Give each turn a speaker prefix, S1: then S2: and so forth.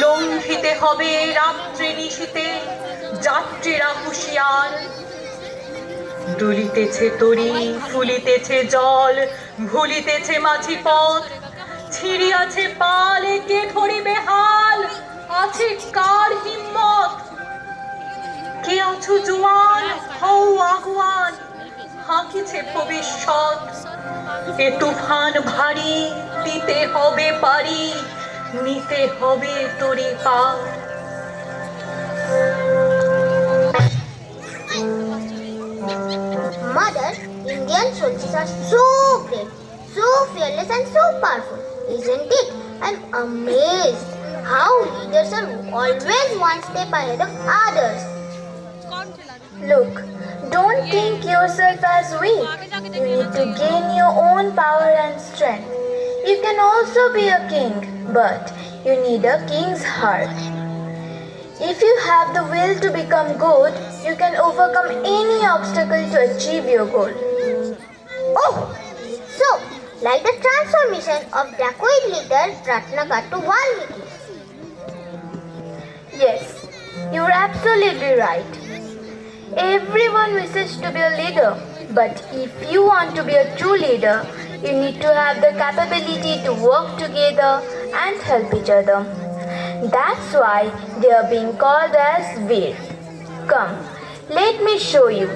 S1: লঙ্ঘিতে হবে রাত্রি নিশীতে যাত্রীরা হুঁশিয়ার। দুলিতেছে তরি, ফুলিতেছে জল, ভুলিতেছে মাঝি পথ, ছিড়িয়াছে পাল, কে ধরিবে হাল, আছে কার হিম্মত? কে আছো জোয়ান, হও আগুয়ান, হাঁকিছে ভবিষ্যৎ। এ তুফান ভারী, দিতে হবে পারি, নিতে হবে তরি পার।
S2: Mother, Indian soldiers are so brave, so fearless and so powerful, isn't it? I'm amazed how leaders are always one step ahead of others.
S3: Look, don't think yourself as weak. You need to gain your own power and strength. You can also be a king, but you need a king's heart. If you have the will to become good, you can overcome any obstacle to achieve your goal.
S2: Oh, so like the transformation of Dacoit leader Ratnakar to Valmiki.
S3: Yes, you're absolutely right. Everyone wishes to be a leader, but if you want to be a true leader, you need to have the capability to work together and help each other. That's why they are being called as Veer. Come, let me show you.